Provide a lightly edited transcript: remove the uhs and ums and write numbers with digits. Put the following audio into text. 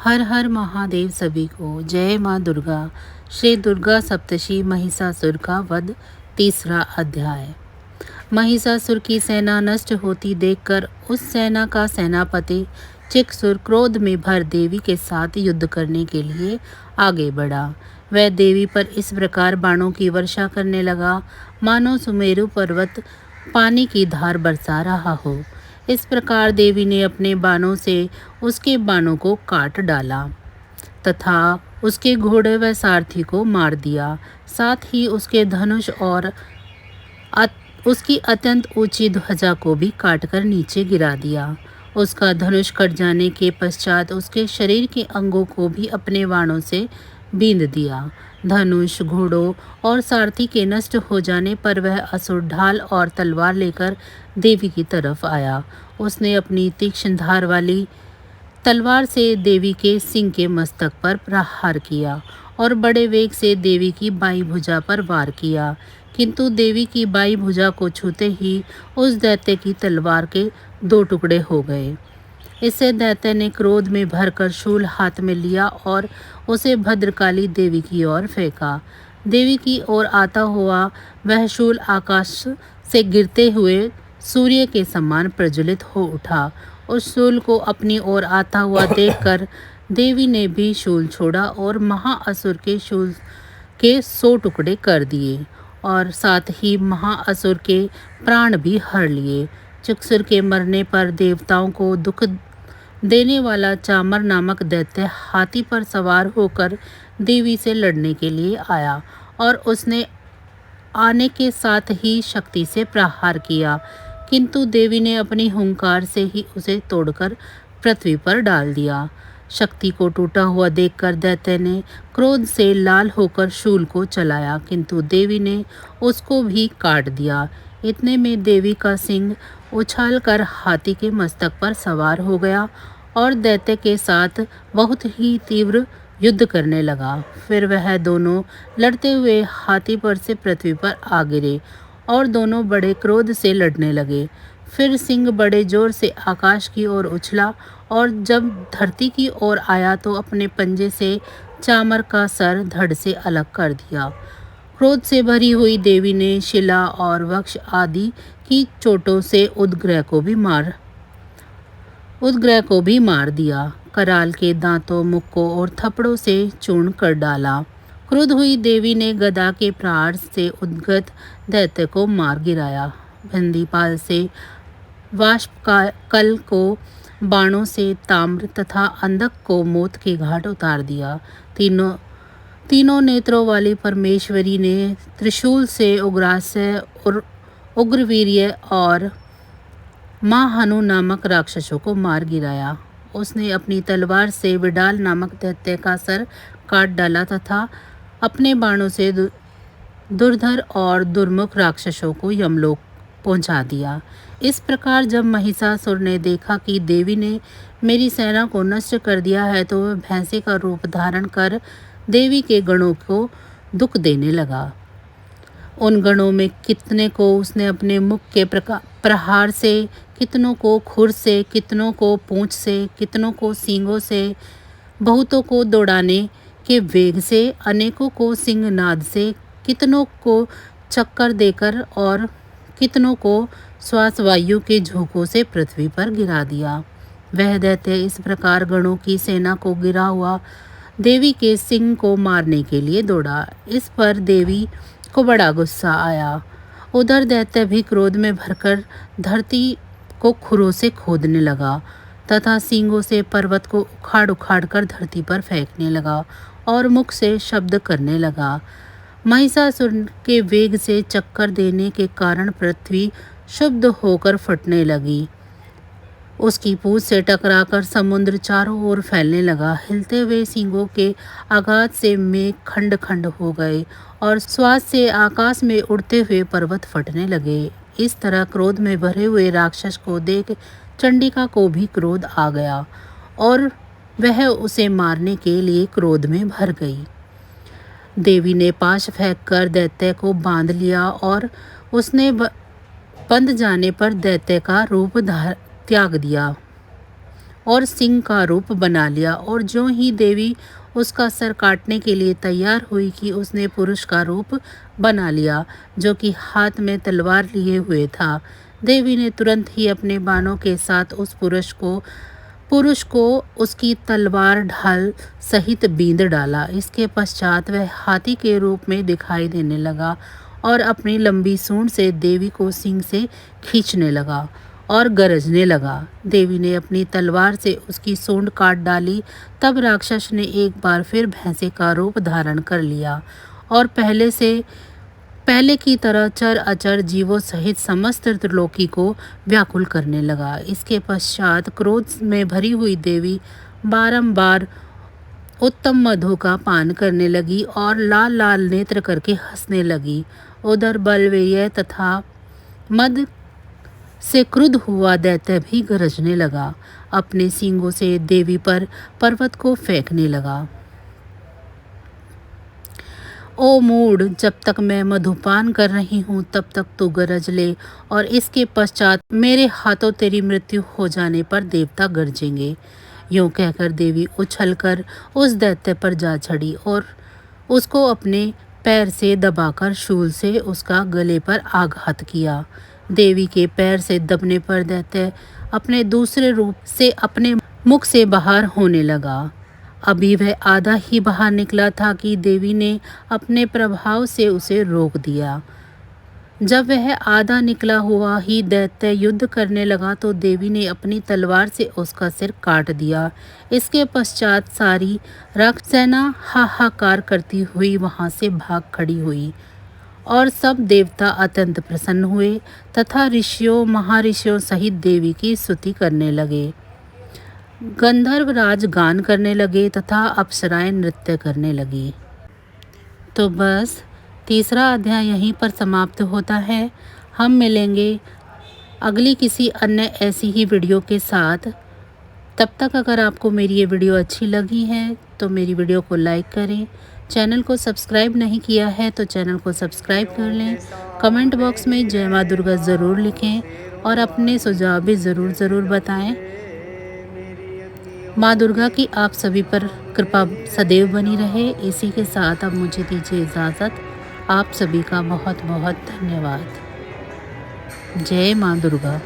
हर हर महादेव सभी को। जय माँ दुर्गा। श्री दुर्गा सप्तशी महिषासुर का वध। तीसरा अध्याय। महिषासुर की सेना नष्ट होती देखकर उस सेना का सेनापति चिक्षुर क्रोध में भर देवी के साथ युद्ध करने के लिए आगे बढ़ा। वह देवी पर इस प्रकार बाणों की वर्षा करने लगा मानो सुमेरु पर्वत पानी की धार बरसा रहा हो। इस प्रकार देवी ने अपने बाणों से उसके बाणों को काट डाला तथा उसके घोड़े व सारथी को मार दिया। साथ ही उसके धनुष और उसकी अत्यंत ऊंची ध्वजा को भी काटकर नीचे गिरा दिया। उसका धनुष कट जाने के पश्चात उसके शरीर के अंगों को भी अपने बाणों से बींध दिया। धनुष, घोड़ों और सारथी के नष्ट हो जाने पर वह असुर ढाल और तलवार लेकर देवी की तरफ आया। उसने अपनी तीक्ष्ण धार वाली तलवार से देवी के सिंह के मस्तक पर प्रहार किया और बड़े वेग से देवी की बाईं भुजा पर वार किया, किंतु देवी की बाईं भुजा को छूते ही उस दैत्य की तलवार के 2 टुकड़े हो गए। इससे दैत्य ने क्रोध में भरकर शूल हाथ में लिया और उसे भद्रकाली देवी की ओर फेंका। देवी की ओर आता हुआ वह शूल आकाश से गिरते हुए सूर्य के समान प्रज्वलित हो उठा। उस शूल को अपनी ओर आता हुआ देखकर देवी ने भी शूल छोड़ा और महाअसुर के शूल के 100 टुकड़े कर दिए और साथ ही महाअसुर के प्राण भी हर लिए। चिक्षुर के मरने पर देवताओं को दुख देने वाला चामर नामक दैत्य हाथी पर सवार होकर देवी से लड़ने के लिए आया और उसने आने के साथ ही शक्ति से प्रहार किया, किंतु देवी ने अपनी हुंकार से ही उसे तोड़कर पृथ्वी पर डाल दिया। शक्ति को टूटा हुआ देखकर दैत्य ने क्रोध से लाल होकर शूल को चलाया, किंतु देवी ने उसको भी काट दिया। इतने में देवी का सिंह उछालकर हाथी के मस्तक पर सवार हो गया और दैत्य के साथ बहुत ही तीव्र युद्ध करने लगा। फिर वह दोनों लड़ते हुए हाथी पर से पृथ्वी पर आ गिरे और दोनों बड़े क्रोध से लड़ने लगे। फिर सिंह बड़े जोर से आकाश की ओर उछला और जब धरती की ओर आया तो अपने पंजे से चामर का सर धड़ से अलग कर दिया। क्रोध से भरी हुई देवी ने शिला और वृक्ष आदि की चोटों से उदग्रह को भी मार दिया। कराल के दांतों, मुक्कों और थप्पड़ों से चूर्ण कर डाला। क्रुद्ध हुई देवी ने गदा के प्रहार से उद्गत दैत्य को मार गिराया। बंदीपाल से वाष्प कल को बाणों से ताम्र तथा अंधक को मौत के घाट उतार दिया। तीनों नेत्रों वाली परमेश्वरी ने त्रिशूल से उग्रास्य, उग्रवीर्य और महाहनु नामक राक्षसों को मार गिराया। उसने अपनी तलवार से विडाल नामक दैत्य का सर काट डाला तथा अपने बाणों से दुर्धर और दुर्मुख राक्षसों को यमलोक पहुंचा दिया। इस प्रकार जब महिषासुर ने देखा कि देवी ने मेरी सेना को नष्ट कर दिया है तो वह भैंसे का रूप धारण कर देवी के गणों को दुख देने लगा। उन गणों में कितने को उसने अपने मुख के प्रहार से, कितनों को खुर से, कितनों को पूंछ से, कितनों को सींगों से, बहुतों को दौड़ाने के वेग से, अनेकों को सिंहनाद से, कितनों को चक्कर देकर और कितनों को श्वास वायु के झोंकों से पृथ्वी पर गिरा दिया। वह दैत्य इस प्रकार गणों की सेना को गिरा हुआ देवी के सिंह को मारने के लिए दौड़ा। इस पर देवी को बड़ा गुस्सा आया। उधर दैत्य भी क्रोध में भरकर धरती को खुरों से खोदने लगा तथा सींगों से पर्वत को उखाड़ उखाड़ कर धरती पर फेंकने लगा और मुख से शब्द करने लगा। महिषासुर के वेग से चक्कर देने के कारण पृथ्वी शुद्ध होकर फटने लगी। उसकी पूंछ से टकराकर समुद्र चारों ओर फैलने लगा। हिलते हुए सींगों के आघात से मेघ खंड खंड हो गए और श्वास से आकाश में उड़ते हुए पर्वत फटने लगे। इस तरह क्रोध में भरे हुए राक्षस को देख चंडिका को भी क्रोध आ गया और वह उसे मारने के लिए क्रोध में भर गई। देवी ने पाश फेंककर दैत्य को बांध लिया और उसने बंध जाने पर दैत्य का रूप त्याग दिया और सिंह का रूप बना लिया। और जो ही देवी उसका सर काटने के लिए तैयार हुई कि उसने पुरुष का रूप बना लिया, जो कि हाथ में तलवार लिए हुए था। देवी ने तुरंत ही अपने बाणों के साथ उस पुरुष को उसकी तलवार ढाल सहित बींध डाला। इसके पश्चात वह हाथी के रूप में दिखाई देने लगा और अपनी लंबी सूंड से देवी को सिंह से खींचने लगा और गरजने लगा। देवी ने अपनी तलवार से उसकी सूंड काट डाली। तब राक्षस ने एक बार फिर भैंसे का रूप धारण कर लिया और पहले की तरह चर अचर जीवों सहित समस्त त्रिलोकी को व्याकुल करने लगा। इसके पश्चात क्रोध में भरी हुई देवी बारंबार उत्तम मधु का पान करने लगी और लाल लाल नेत्र करके हंसने लगी। उधर बलवीय तथा मद से क्रुद्ध हुआ दैत्य भी गरजने लगा। अपने सींगों से देवी पर पर्वत को फेंकने लगा। ओ मूढ़, जब तक मैं मधुपान कर रही हूँ तब तक तू गरज ले, और इसके पश्चात मेरे हाथों तेरी मृत्यु हो जाने पर देवता गरजेंगे। यूं कहकर देवी उछलकर उस दैत्य पर जा चढ़ी और उसको अपने पैर से दबाकर शूल से उसका गले पर आघात किया। देवी के पैर से दबने पर दैत्य अपने दूसरे रूप से अपने मुख से बाहर होने लगा। अभी वह आधा ही बाहर निकला था कि देवी ने अपने प्रभाव से उसे रोक दिया। जब वह आधा निकला हुआ ही दैत्य युद्ध करने लगा तो देवी ने अपनी तलवार से उसका सिर काट दिया। इसके पश्चात सारी राक्षसेना हाहाकार करती हुई वहां से भाग खड़ी हुई और सब देवता अत्यंत प्रसन्न हुए तथा ऋषियों महर्षियों सहित देवी की स्तुति करने लगे। गंधर्वराज गान करने लगे तथा अप्सराएं नृत्य करने लगी। तो बस तीसरा अध्याय यहीं पर समाप्त होता है। हम मिलेंगे अगली किसी अन्य ऐसी ही वीडियो के साथ। तब तक अगर आपको मेरी ये वीडियो अच्छी लगी है तो मेरी वीडियो को लाइक करें। चैनल को सब्सक्राइब नहीं किया है तो चैनल को सब्सक्राइब कर लें। कमेंट बॉक्स में जय माँ दुर्गा ज़रूर लिखें और अपने सुझाव भी ज़रूर बताएं। माँ दुर्गा की आप सभी पर कृपा सदैव बनी रहे। इसी के साथ अब मुझे दीजिए इजाज़त। आप सभी का बहुत बहुत धन्यवाद। जय माँ दुर्गा।